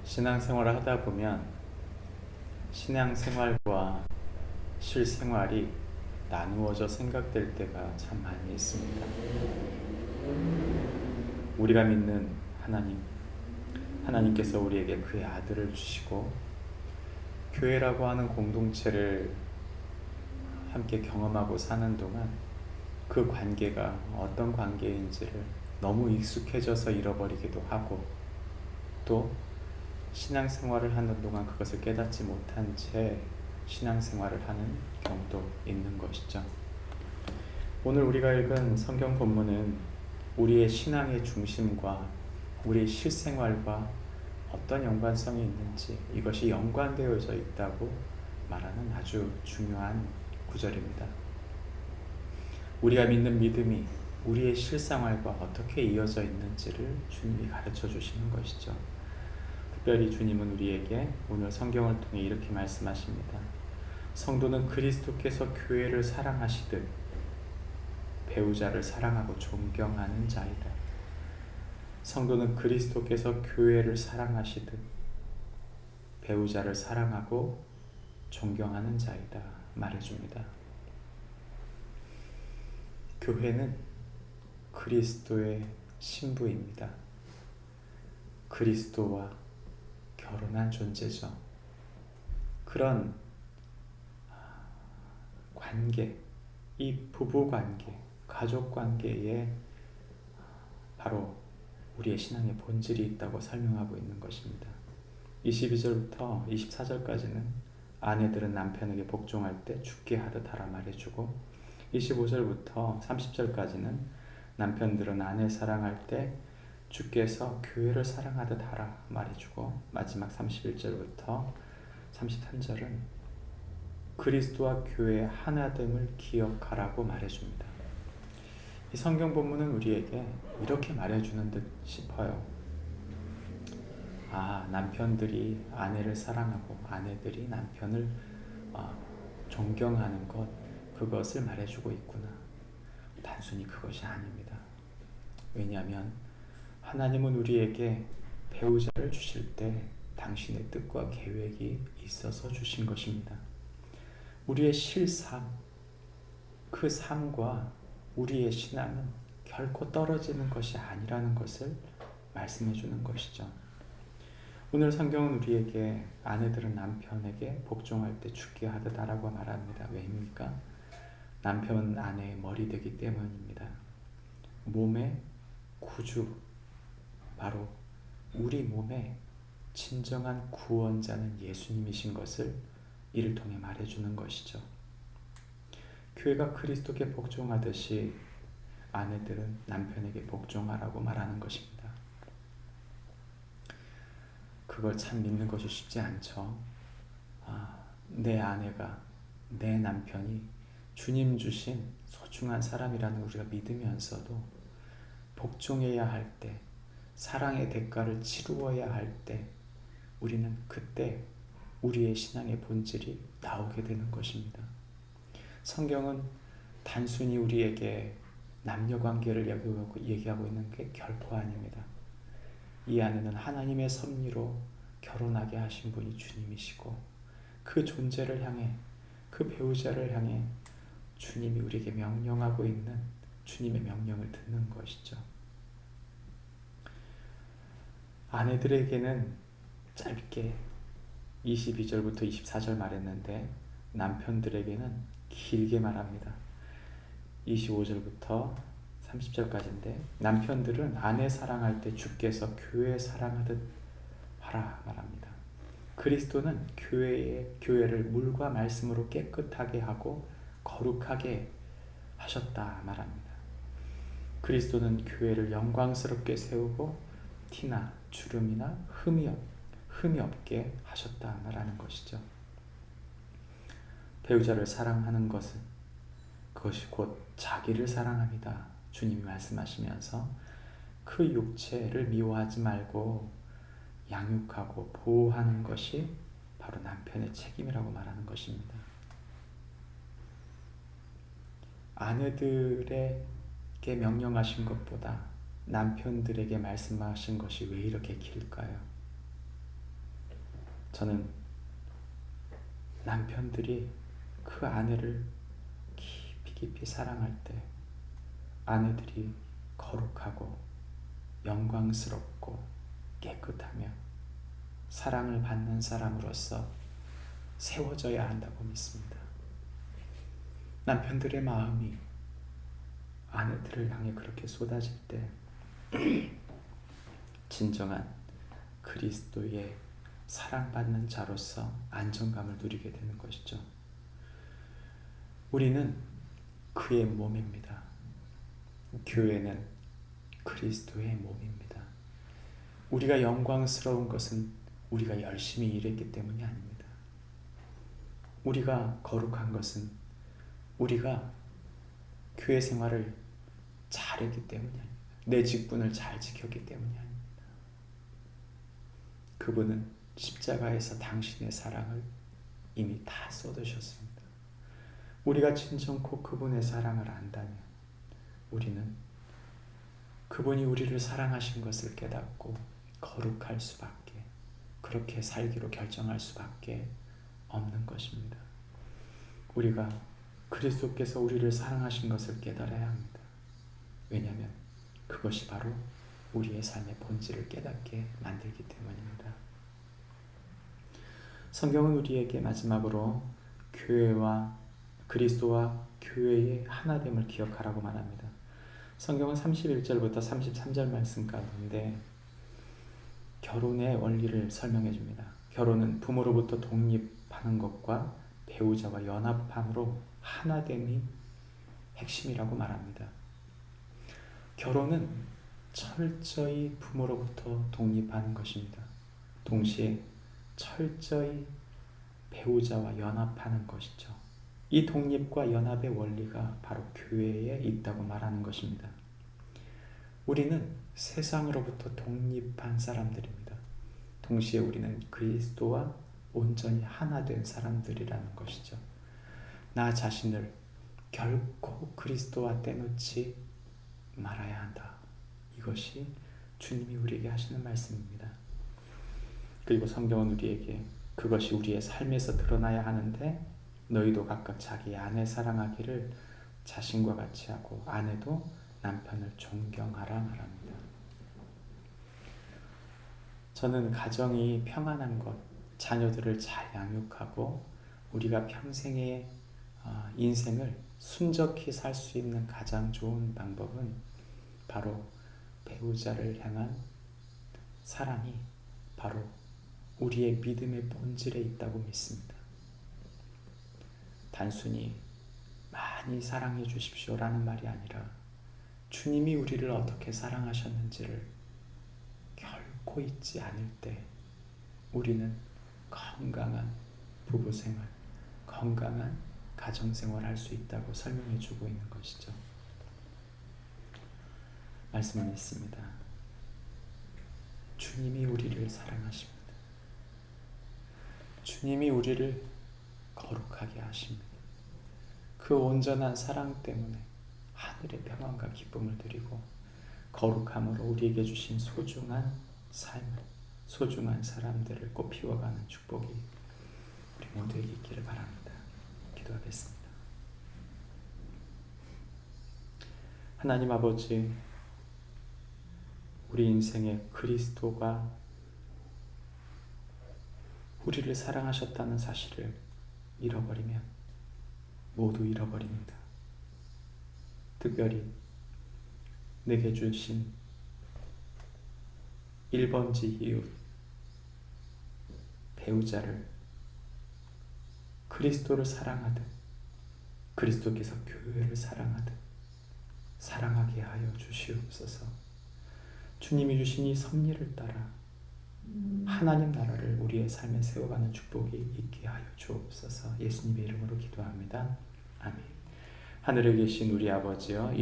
신앙생활을 하다 보면 신앙생활과 실생활이 나누어져 생각될 때가 참 많이 있습니다. 우리가 믿는 하나님께서 우리에게 그의 아들을 주시고 교회라고 하는 공동체를 함께 경험하고 사는 동안 그 관계가 어떤 관계인지를 너무 익숙해져서 잃어버리기도 하고, 또 신앙생활을 하는 동안 그것을 깨닫지 못한 채 신앙생활을 하는 경우도 있는 것이죠. 오늘 우리가 읽은 성경 본문은 우리의 신앙의 중심과 우리의 실생활과 어떤 연관성이 있는지, 이것이 연관되어져 있다고 말하는 아주 중요한 구절입니다. 우리가 믿는 믿음이 우리의 실생활과 어떻게 이어져 있는지를 주님이 가르쳐 주시는 것이죠. 특별히 주님은 우리에게 오늘 성경을 통해 이렇게 말씀하십니다. 성도는 그리스도께서 교회를 사랑하시듯 배우자를 사랑하고 존경하는 자이다. 성도는 그리스도께서 교회를 사랑하시듯 배우자를 사랑하고 존경하는 자이다 말해줍니다. 교회는 그리스도의 신부입니다. 그리스도와 결혼한 존재죠. 그런 관계, 이 부부관계, 가족관계에 바로 우리의 신앙의 본질이 있다고 설명하고 있는 것입니다. 22절부터 24절까지는 아내들은 남편에게 복종할 때 죽게 하듯 하라 말해주고, 25절부터 30절까지는 남편들은 아내 사랑할 때 주께서 교회를 사랑하듯 하라 말해주고, 마지막 31절부터 33절은 그리스도와 교회의 하나됨을 기억하라고 말해줍니다. 이 성경 본문은 우리에게 이렇게 말해주는 듯 싶어요. 남편들이 아내를 사랑하고 아내들이 남편을 존경하는 것, 그것을 말해주고 있구나. 단순히 그것이 아닙니다. 왜냐하면 하나님은 우리에게 배우자를 주실 때 당신의 뜻과 계획이 있어서 주신 것입니다. 우리의 실삶, 그 삶과 우리의 신앙은 결코 떨어지는 것이 아니라는 것을 말씀해 주는 것이죠. 오늘 성경은 우리에게 아내들은 남편에게 복종할 때 죽게 하듯 하라고 말합니다. 왜입니까? 남편은 아내의 머리 되기 때문입니다. 몸의 구주, 바로 우리 몸의 진정한 구원자는 예수님이신 것을 이를 통해 말해주는 것이죠. 교회가 그리스도께 복종하듯이 아내들은 남편에게 복종하라고 말하는 것입니다. 그걸 참 믿는 것이 쉽지 않죠. 내 아내가, 내 남편이 주님 주신 소중한 사람이라는 우리가 믿으면서도 복종해야 할 때, 사랑의 대가를 치루어야 할 때, 우리는 그때 우리의 신앙의 본질이 나오게 되는 것입니다. 성경은 단순히 우리에게 남녀관계를 얘기하고 있는 게 결코 아닙니다. 이 안에는 하나님의 섭리로 결혼하게 하신 분이 주님이시고, 그 존재를 향해, 그 배우자를 향해 주님이 우리에게 명령하고 있는 주님의 명령을 듣는 것이죠. 아내들에게는 짧게 22절부터 24절 말했는데, 남편들에게는 길게 말합니다. 25절부터 30절까지인데, 남편들은 아내 사랑할 때 주께서 교회 사랑하듯 하라 말합니다. 그리스도는 교회를 물과 말씀으로 깨끗하게 하고 거룩하게 하셨다 말합니다. 그리스도는 교회를 영광스럽게 세우고 티나 주름이나 흠이 없게 하셨다 말하는 것이죠. 배우자를 사랑하는 것은 그것이 곧 자기를 사랑합니다. 주님이 말씀하시면서 그 육체를 미워하지 말고 양육하고 보호하는 것이 바로 남편의 책임이라고 말하는 것입니다. 아내들에게 명령하신 것보다 남편들에게 말씀하신 것이 왜 이렇게 길까요? 저는 남편들이 그 아내를 깊이 깊이 사랑할 때 아내들이 거룩하고 영광스럽고 깨끗하며 사랑을 받는 사람으로서 세워져야 한다고 믿습니다. 남편들의 마음이 아내들을 향해 그렇게 쏟아질 때 진정한 그리스도의 사랑받는 자로서 안정감을 누리게 되는 것이죠. 우리는 그의 몸입니다. 교회는 그리스도의 몸입니다. 우리가 영광스러운 것은 우리가 열심히 일했기 때문이 아닙니다. 우리가 거룩한 것은 우리가 교회 생활을 잘했기 때문이 아닙니다. 내 직분을 잘 지켰기 때문이 아닙니다. 그분은 십자가에서 당신의 사랑을 이미 다 쏟으셨습니다. 우리가 진정코 그분의 사랑을 안다면 우리는 그분이 우리를 사랑하신 것을 깨닫고 거룩할 수밖에, 그렇게 살기로 결정할 수밖에 없는 것입니다. 우리가 그리스도께서 우리를 사랑하신 것을 깨달아야 합니다. 왜냐하면 그것이 바로 우리의 삶의 본질을 깨닫게 만들기 때문입니다. 성경은 우리에게 마지막으로 교회와 그리스도와 교회의 하나됨을 기억하라고 말합니다. 성경은 31절부터 33절 말씀 가운데 결혼의 원리를 설명해 줍니다. 결혼은 부모로부터 독립하는 것과 배우자와 연합함으로 하나됨이 핵심이라고 말합니다. 결혼은 철저히 부모로부터 독립하는 것입니다. 동시에 철저히 배우자와 연합하는 것이죠. 이 독립과 연합의 원리가 바로 교회에 있다고 말하는 것입니다. 우리는 세상으로부터 독립한 사람들입니다. 동시에 우리는 그리스도와 온전히 하나 된 사람들이라는 것이죠. 나 자신을 결코 그리스도와 떼놓지 말아야 한다. 이것이 주님이 우리에게 하시는 말씀입니다. 그리고 성경은 우리에게 그것이 우리의 삶에서 드러나야 하는데 너희도 각각 자기 아내 사랑하기를 자신과 같이 하고 아내도 남편을 존경하라 말합니다. 저는 가정이 평안한 것, 자녀들을 잘 양육하고 우리가 평생의 인생을 순적히 살 수 있는 가장 좋은 방법은 바로 배우자를 향한 사랑이 바로 우리의 믿음의 본질에 있다고 믿습니다. 단순히 많이 사랑해 주십시오라는 말이 아니라 주님이 우리를 어떻게 사랑하셨는지를 결코 잊지 않을 때 우리는 건강한 부부생활, 건강한 가정생활을 할 수 있다고 설명해 주고 있는 것이죠. 말씀을 읽습니다. 주님이 우리를 사랑하십니다. 주님이 우리를 거룩하게 하십니다. 그 온전한 사랑 때문에 하늘의 평안과 기쁨을 드리고 거룩함으로 우리에게 주신 소중한 삶을, 소중한 사람들을 꽃피워가는 축복이 우리 모두에게 있기를 바랍니다. 기도하겠습니다. 하나님 아버지, 우리 인생에 그리스도가 우리를 사랑하셨다는 사실을 잃어버리면 모두 잃어버립니다. 특별히 내게 주신 1번지 이웃, 배우자를 그리스도를 사랑하듯 그리스도께서 교회를 사랑하듯 사랑하게 하여 주시옵소서. 주님이 주신 이 섭리를 따라 하나님 나라를 우리의 삶에 세워가는 축복이 있게 하여 주옵소서. 예수님의 이름으로 기도합니다. 아멘. 하늘에 계신 우리 아버지여,